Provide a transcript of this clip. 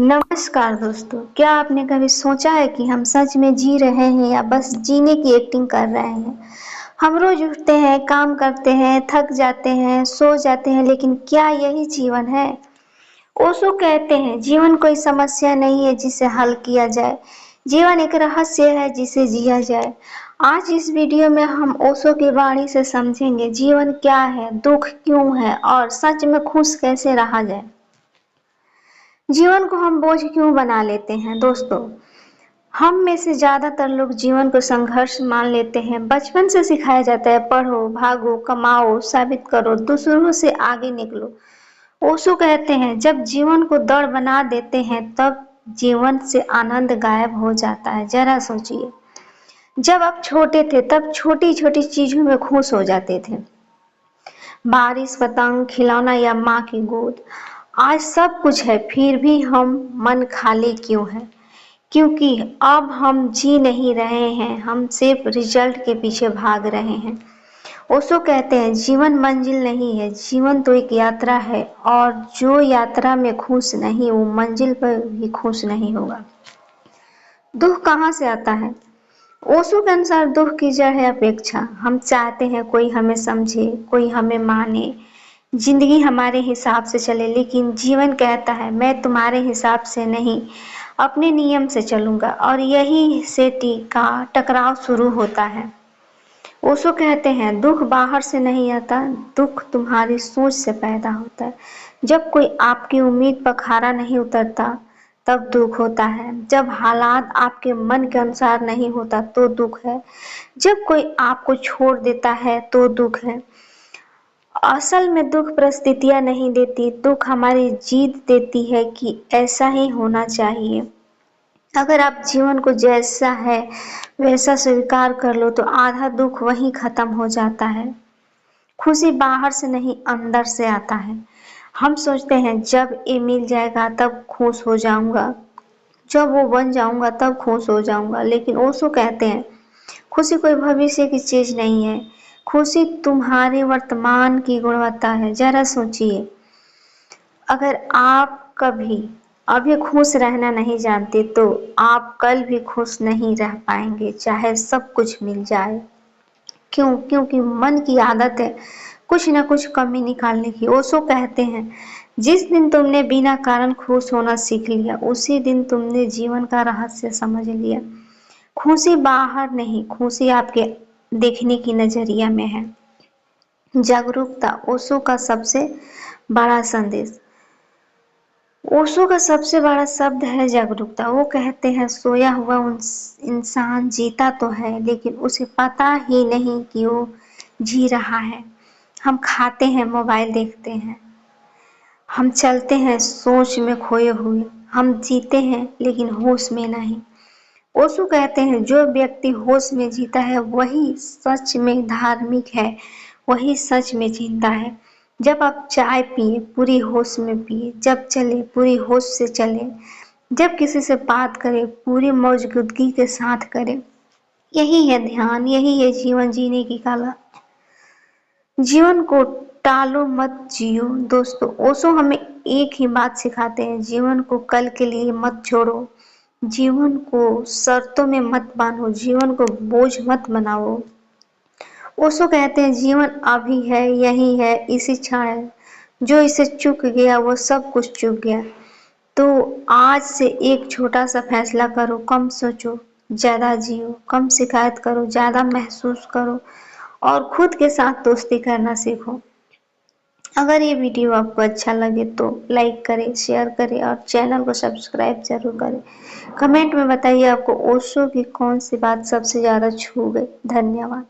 नमस्कार दोस्तों, क्या आपने कभी सोचा है कि हम सच में जी रहे हैं या बस जीने की एक्टिंग कर रहे हैं। हम रोज उठते हैं, काम करते हैं, थक जाते हैं, सो जाते हैं, लेकिन क्या यही जीवन है? ओशो कहते हैं जीवन कोई समस्या नहीं है जिसे हल किया जाए, जीवन एक रहस्य है जिसे जिया जाए। आज इस वीडियो में हम ओशो की वाणी से समझेंगे जीवन क्या है, दुख क्यों है और सच में खुश कैसे रहा जाए। जीवन को हम बोझ क्यों बना लेते हैं दोस्तों? हम में से ज्यादातर लोग जीवन को संघर्ष मान लेते हैं। बचपन से सिखाया जाता है पढ़ो, भागो, कमाओ, साबित करो, दूसरों से आगे निकलो। ओशो कहते हैं जब जीवन को दौड़ बना देते हैं तब जीवन से आनंद गायब हो जाता है। जरा सोचिए, जब आप छोटे थे तब छोटी छोटी चीजों में खुश हो जाते थे। बारिश, पतंग, खिलौना या माँ की गोद। आज सब कुछ है फिर भी हम मन खाली क्यों है? क्योंकि अब हम जी नहीं रहे हैं, हम सिर्फ रिजल्ट के पीछे भाग रहे हैं। ओशो कहते हैं जीवन मंजिल नहीं है, जीवन तो एक यात्रा है और जो यात्रा में खुश नहीं वो मंजिल पर भी खुश नहीं होगा। दुख कहाँ से आता है? ओशो के अनुसार दुख की जड़ है अपेक्षा। हम चाहते हैं कोई हमें समझे, कोई हमें माने, जिंदगी हमारे हिसाब से चले, लेकिन जीवन कहता है मैं तुम्हारे हिसाब से नहीं, अपने नियम से चलूंगा। और यही से टकराव शुरू होता है। ओशो कहते हैं दुख बाहर से नहीं आता, दुख तुम्हारी सोच से पैदा होता है। जब कोई आपकी उम्मीद पर खरा नहीं उतरता तब दुख होता है। जब हालात आपके मन के अनुसार नहीं होता तो दुख है। जब कोई आपको छोड़ देता है तो दुख है। असल में दुख परिस्थितियां नहीं देती, दुख हमारी जीत देती है कि ऐसा ही होना चाहिए। अगर आप जीवन को जैसा है वैसा स्वीकार कर लो तो आधा दुख वहीं खत्म हो जाता है। खुशी बाहर से नहीं अंदर से आता है। हम सोचते हैं जब ये मिल जाएगा तब खुश हो जाऊंगा, जब वो बन जाऊंगा तब खुश हो जाऊंगा। लेकिन ओशो कहते हैं खुशी कोई भविष्य की चीज नहीं है, खुशी तुम्हारे वर्तमान की गुणवत्ता है। जरा सोचिए, अगर आप कभी अभी खुश रहना नहीं जानते तो आप कल भी खुश नहीं रह पाएंगे, चाहे सब कुछ मिल जाए। क्यों? क्योंकि मन की आदत है कुछ ना कुछ कमी निकालने की। ओशो कहते हैं जिस दिन तुमने बिना कारण खुश होना सीख लिया उसी दिन तुमने जीवन का रहस्य समझ लिया। खुशी बाहर नहीं, खुशी आपके देखने की नजरिया में है। जागरूकता ओशो का सबसे बड़ा संदेश। ओशो का सबसे बड़ा शब्द है जागरूकता। वो कहते हैं सोया हुआ इंसान जीता तो है लेकिन उसे पता ही नहीं कि वो जी रहा है। हम खाते हैं, मोबाइल देखते हैं, हम चलते हैं सोच में खोए हुए, हम जीते हैं लेकिन होश में नहीं। ओशो कहते हैं जो व्यक्ति होश में जीता है वही सच में धार्मिक है, वही सच में जिंदा है। जब आप चाय पिए पूरी होश में पिए, जब चले पूरी होश से चले, जब किसी से बात करें पूरी मौजूदगी के साथ करें। यही है ध्यान, यही है जीवन जीने की कला। जीवन को टालो मत जियो दोस्तों। ओशो हमें एक ही बात सिखाते हैं, जीवन को कल के लिए मत छोड़ो, जीवन को शर्तों में मत बांधो, जीवन को बोझ मत बनाओ। ओशो कहते हैं जीवन अभी है, यही है, इसी क्षण है। जो इसे चूक गया वो सब कुछ चूक गया। तो आज से एक छोटा सा फैसला करो, कम सोचो ज्यादा जियो, कम शिकायत करो ज्यादा महसूस करो और खुद के साथ दोस्ती करना सीखो। अगर ये वीडियो आपको अच्छा लगे तो लाइक करें, शेयर करें और चैनल को सब्सक्राइब जरूर करें। कमेंट में बताइए आपको ओशो की कौन सी बात सबसे ज्यादा छू गई। धन्यवाद।